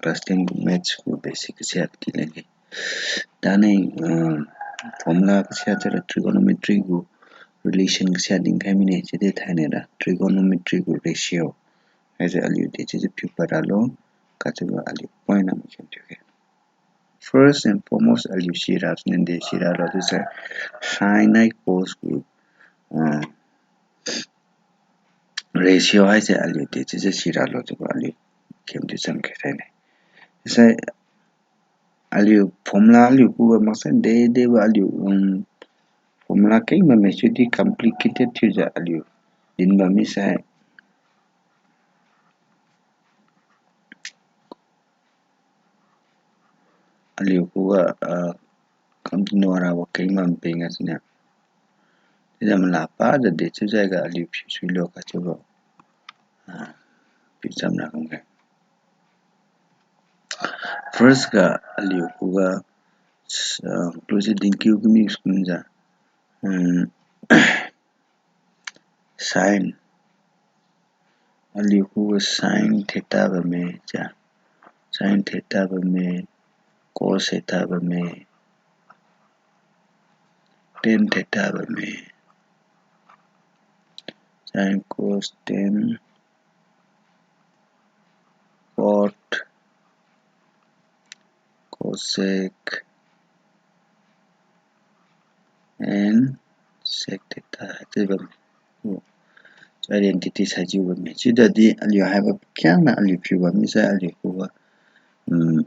class 10 maths को basic से आती लगे दाने formula से आता trigonometry को relation से आती है मिने चेते था नेरा trigonometry को ratio ऐसे अलियो दे चीज़ पेपर आलो काचुबा अलियो poinah मुझे चुके first and foremost अलियो शिरा ने शिरा लो तो से sin I cos को ratio है से अलियो दे चीज़ शिरा लो तो अलियो केम डिजाइन करते हैं ऐसे अलियो formula अलियो पूरा मकसद दे अलियो formula कई में चुटी complicated चीज़ अलियो दिन में मिसा अलियो पूरा कंटिन्यूरा वो कई में पेंगा सुना इधर मलापा दे चीज़ का अलियो फिर का चुबो फिर समझना होंगे first का अलियो पूरा क्लोज दिन क्यों कमी स्कूल जा sin अलियो पूरा sin थीटा में जा sin थीटा में cos थीटा में tan थीटा में sin cos tan cot cosec and sec theta itu identity saja bami sudah di aliyo have क्या ना aliyo फिर मिसा aliyo हुआ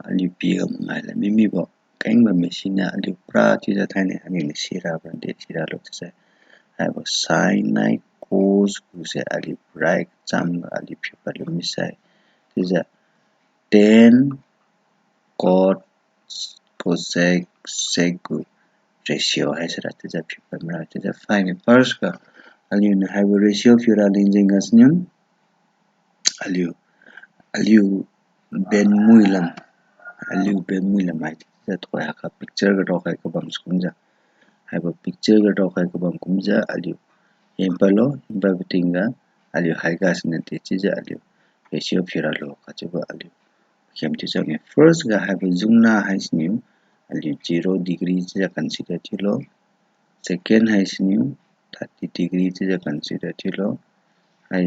aliyo पिया मंगाला मिमी बो कहीं बमी सीना aliyo प्रा चीज़ था ने अनिल सीरा बंदे सीरा लोग से have sin I cos कुछ aliyo right sam aliyo फिर लो मिसा चीज़ tan cot cosec sec ratio है सर चीज़ फिर मेरा चीज़ फाइन first का aliyo na have ratio फिर alinjeng asnyum aliyo ben muilam आई चीज़ तो है का picture का टॉक है कब हम स्कूंजा have picture का टॉक है कब हम कुंजा aliyo ये पलो बबटिंगा aliyo हाई का असने ते चीज़ aliyo ratio फिर आलो का चुबा aliyo हम चीज़ में first का have zungna है स्न्यू aliyo 0 degree चीज़ consider चलो second है स्न्यू 30 degree चीज़ consider चलो हाई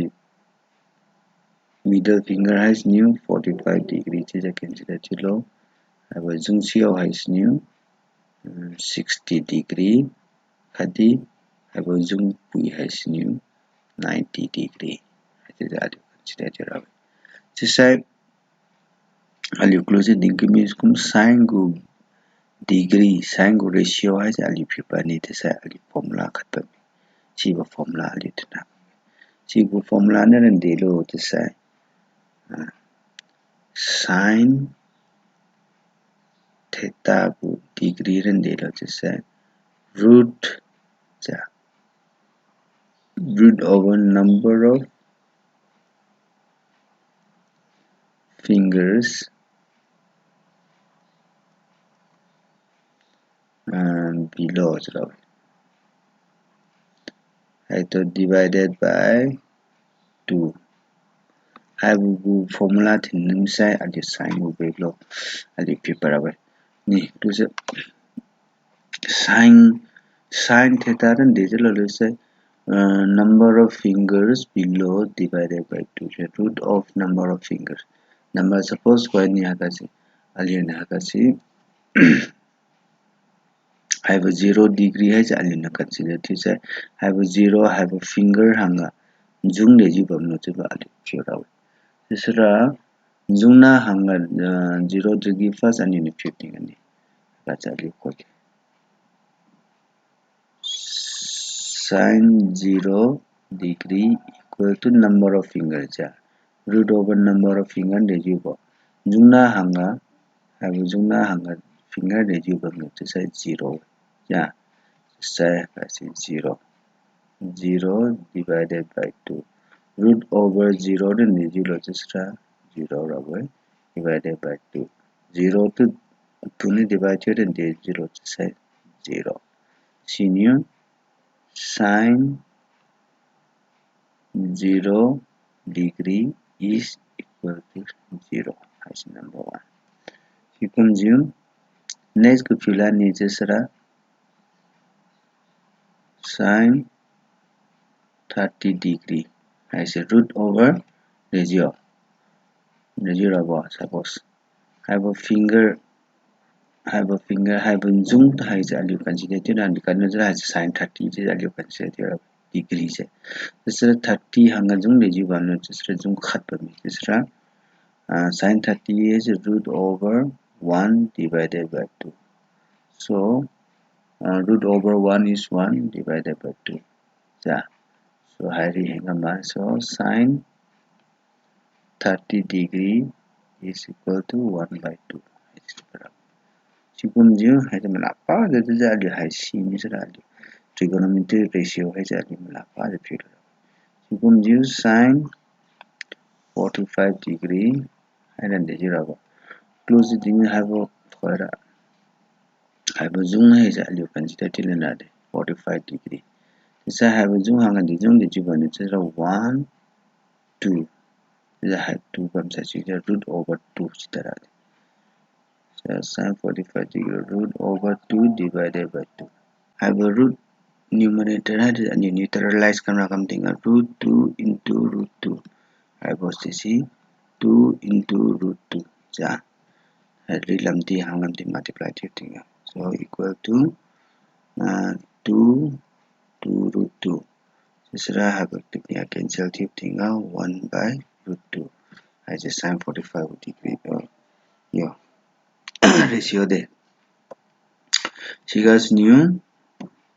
middle finger है स्न्यू 45 degree चीज़ consider चलो have zung xiao है स्न्यू 60 degree khatdi have zung pui है स्न्यू 90 degree चीज़ आलियो consider चलो जिससे अलियो क्लोज दिन के में इसको sin को degree sin को ratio है अलियो फिर बनी तो से अलियो formula खत्म chiu formula अलियो तना chiu formula ने दे लो तो से sin theta को degree रन दे लो तो से root over number of fingers below चलो है तो divided by 2 have formula थी निम्साय अलियो sin को बेलो अलियो फिर बराबर नहीं तो से sin theta रन दे चलो से number of fingers below divided by 2 root of number of fingers number suppose कोई नहीं आता सी अलियो नहीं आता सी have a 0 degree है अलियो ना consider थी से have a 0 have a finger हंगा जूम ले जी बमनो चुबा अलियो फिर आओ इसरा जूना हंगा 0 degree first अलियो ने फिर नहीं करनी बात अलियो कोई sin 0 degree equal to number of fingers root over number of finger de jubo jungna hanga have jungna hanga finger de jubo to say 0 say 0 divided by 2 root over 0 then de julo just 0 over divided by 2 0 to 2 ne divided and de 0 to say 0 senior sin 0 degree is equal to 0 as number 1 makumjiu next ku pula ni jesra sin 30 degree as a root over ratio rabo suppose have a finger have a zoom hai ja you consider to and kan ja sin 30 je you consider degree je jesra 30 hanga zoom le ji ban jesra zoom khat pa mi jesra sin 30 is root over 1 divided by 2 so root over 1 is 1 divided by 2 yeah so hari hanga so sin 30 degree is equal to 1 by 2 chiubo hai de mala pa de ja de hai si ni sa de trigonometry ratio hai ja de mala pa de phi chiubo sin 45 degree hai de jira ba close the thing have for have zoom hai ja de consider till na de 45 degree isa have zoom hanga de zoom de jiban de 1 2 is a 2 comes as root over 2 chitara so sin 45 degree root over 2 divided by 2 have a root numerator and you neutralize kan rakam tinga root 2 into root 2 have a cc 2 into root 2 ja had lamti hangamti multiply tinga so equal to 2 to root 2 Sisra have a cancel tinga 1 by root 2 I just sin 45 degree yeah ratio there she got new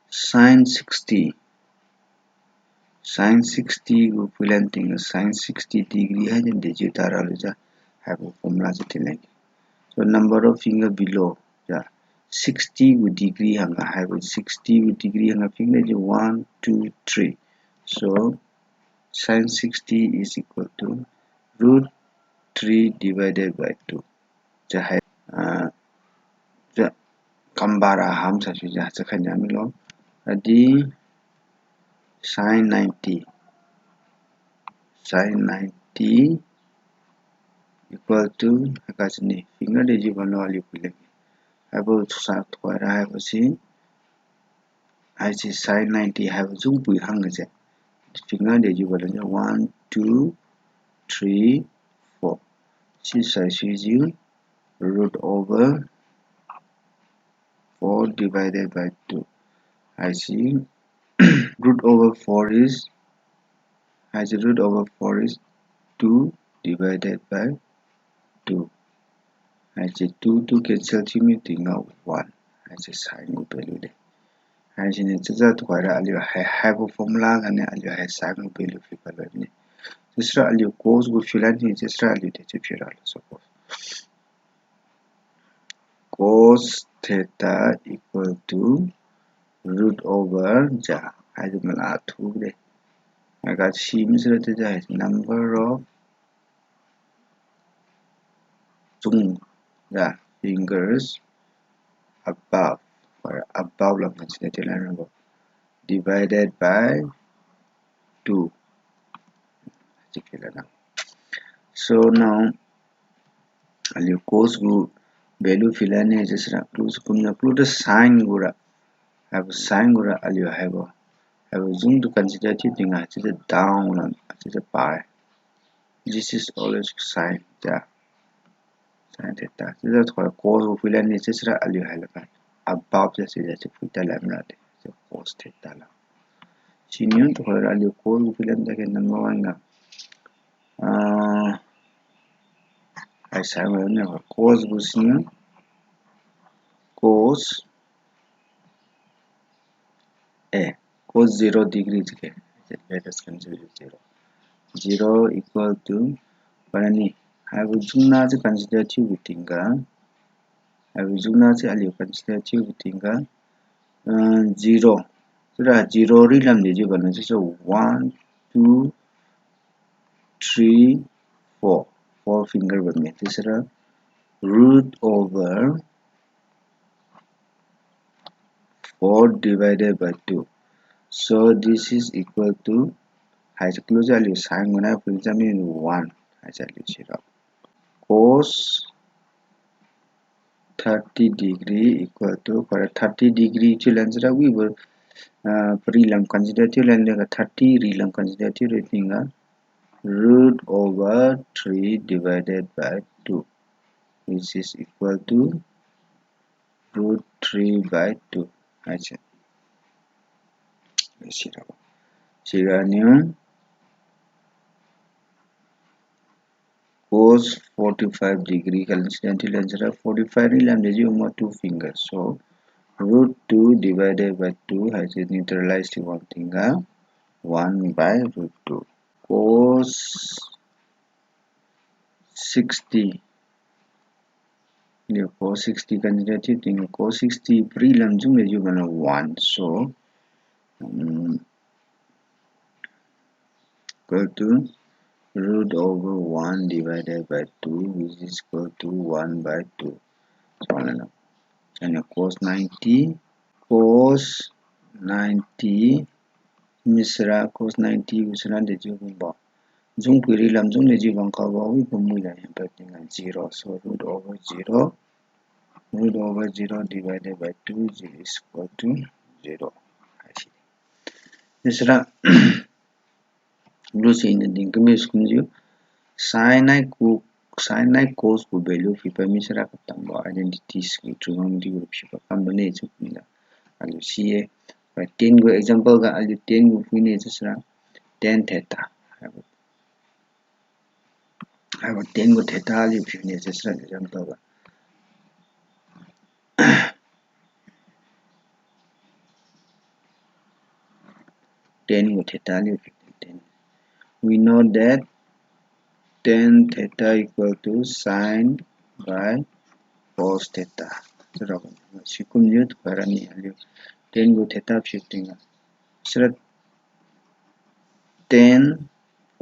sin 60 go filanting sin 60 degree hai den digital aluja have a formula like so number of finger below yeah 60 with degree hanga have 60 with degree hanga finger 1 2 3 so sin 60 is equal to root 3 divided by 2 ja hai ja kambara ham sa ju ja cha khanya mi lo adi sin 90 equal to hakasni finger de ji bano ali pile abo sa thwara ha si I see sin 90 have zoom pui hang je finger de ji bano 1 2 3 4 si sai chiujiu root over 4 divided by 2 I see root over 4 is root over 4 is 2 divided by 2 I see 2 to cancel to me thing out 1 I see sin value de I see ne cha to ra ali have a formula and ali have sin value fi pala ni just ali cos go filan ni just ali de fira suppose cos theta equal to root over ja I do mala thu de I got she means that number of zoom the fingers above or above lang consider divided by 2 so now ali cos gu value filane just close kumna plus sin gura have sin gura ali have zoom to consider thing the down and the pi this is always sin yeah sin theta this is cos gu filane just ali have above just theta lambda so cos theta la senior to ali cos gu filane the number 1 na I say never cos gu senior cos cos 0 degrees ke let us consider 0 equal to parani have jumna je consider to bitinga have jumna je ali consider to bitinga 0 so that 0 ri lam de je bana so 1 2 3 4 4 finger bane this is root over 4 divided by 2 so this is equal to I close ali sin guna for example 1 I say 0 cos 30 degree equal to 30 degree chilan sira we will prelam consider chilan 30 relam consider chilan root over 3 divided by 2 which is equal to root 3 by 2 acha sira new cos 45 degree coincidentally answer 45 relam de more 2 fingers so root 2 divided by 2 has neutralized one thing 1 by root 2 cos 60 cos 60 consider thing cos 60 prelim jung le you gonna 1 so equal to root over 1 divided by 2 which is equal to 1 by 2 so and cos 90 cos 90 misra cos 90 misra de you ba jung query lam jung le you bang khabo we pumula impacting 0 so root over 0 divided by 2 is equal to 0 misra Lucy in the Dinkamis sin I cos को value फिर misra katamba identities की trigonometry को फिर combination मिला आलू CA 10 को example का आलू 10 को फिर जैसा tan theta I will 10 को theta आलू फिर जैसा example का 10 को theta आलू फिर 10 we know that tan theta equal to sin by cos theta so sikumjut karani आलू 10 को theta shifting so tan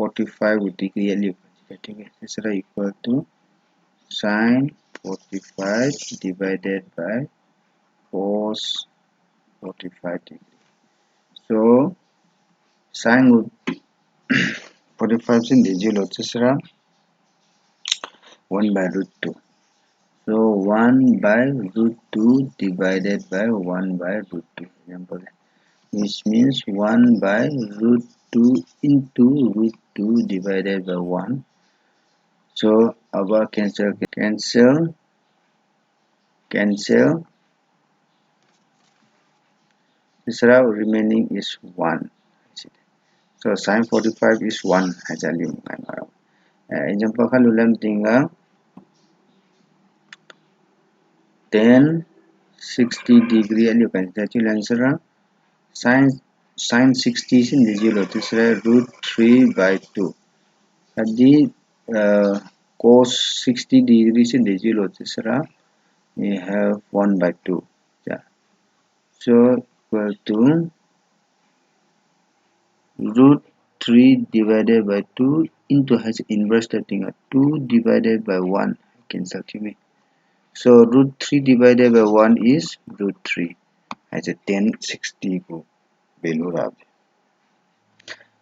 45 degree आलू ठीक है this is equal to sin 45 divided by cos 45 degree so sin 45 in digit this is 1 by root 2 so 1 by root 2 divided by 1 by root 2 example which means 1 by root 2 into root 2 divided by 1 so our cancel this remaining is 1 so sin 45 is 1 has a example ka lulam tinga 10 60 degree and you can actually answer sin 60 is in the zero this is root 3 by 2 khatdi cos 60 degrees in the zero this is we have 1 by 2 yeah so equal to root 3 divided by 2 into has inverse thing 2 divided by 1 cancel to me so root 3 divided by 1 is root 3 has a 1060 को value rab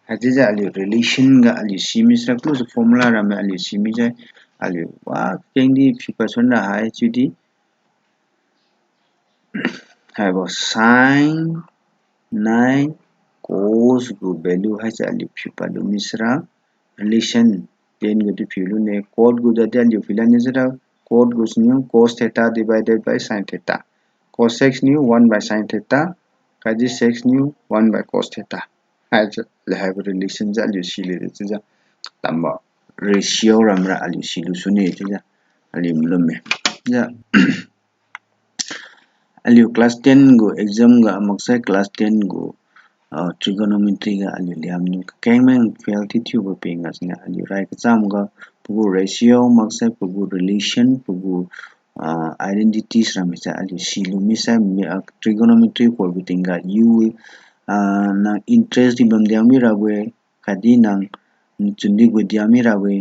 has a ali relation ga ali simi sa close formula ram ali simi ja ali wa kendi preparation ra hai chiudi have a sin 9 cos go value has ali prepared misra relation 10 go to filu ne cos go da ali filan is cos goes new cos theta divided by sin theta cos x new 1 by sin theta kadi x new 1 by cos theta has have relation ja ali sile ja tamba ratio ramra ali silu sune ja ali mlume ja ali class 10 go exam ga maksa class 10 go trigonometry ga ali liam nu kaimen fail thiujiu penga sina ali right exam ga pugu ratio maksa pugu relation pugu identities ramisa ali silu misa trigonometry for bitinga you na interest di bamdiami rawe kadi nang chundi go diami rawe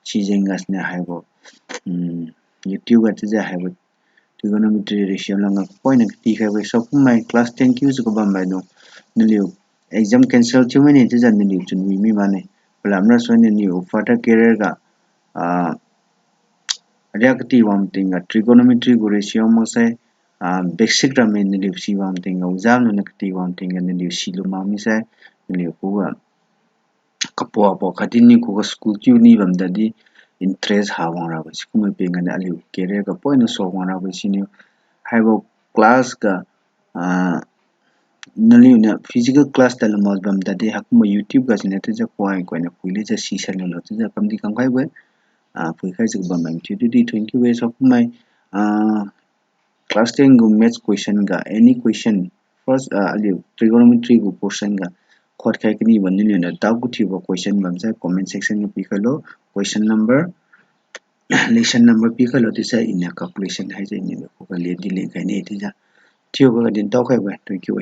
chijengas na haibo youtube at ja haibo trigonometry ratio langa point ti haibo so my class 10 cues go bambai no niliu exam cancel chumani ja niliu chunwi mi mane lamra so niliu further career ga Ariaky wam tinga trigonometry go ratio mo sai basic ramen ni liu si wam tinga uzam na kati wam tinga ni liu si lu ma mi sai ni liu ko kapwa po khatini ko school chiu ni bam da di interest ha wang ra ba si kuma pe nga na liu kere ka poinah so wang ra ba si ni khaibo class ka naliu na physical class ta lamos bam da di hakuma YouTube ka sine ta ja kwai ko na puile ja si san lo ta ja kam di kam khai we pui khai ju bam mam chi di 20 ways of my class 10 go maths question ga any question first aliu trigonometry go portion ga khot khai kini ban ni na doubt ku thi ba question bam sa comment section में pi khalo question number lesson number pi khalo ti sa in calculation hai ja ni ko ka le di le kai ne ti ja chiu ba din tau khai ba thank you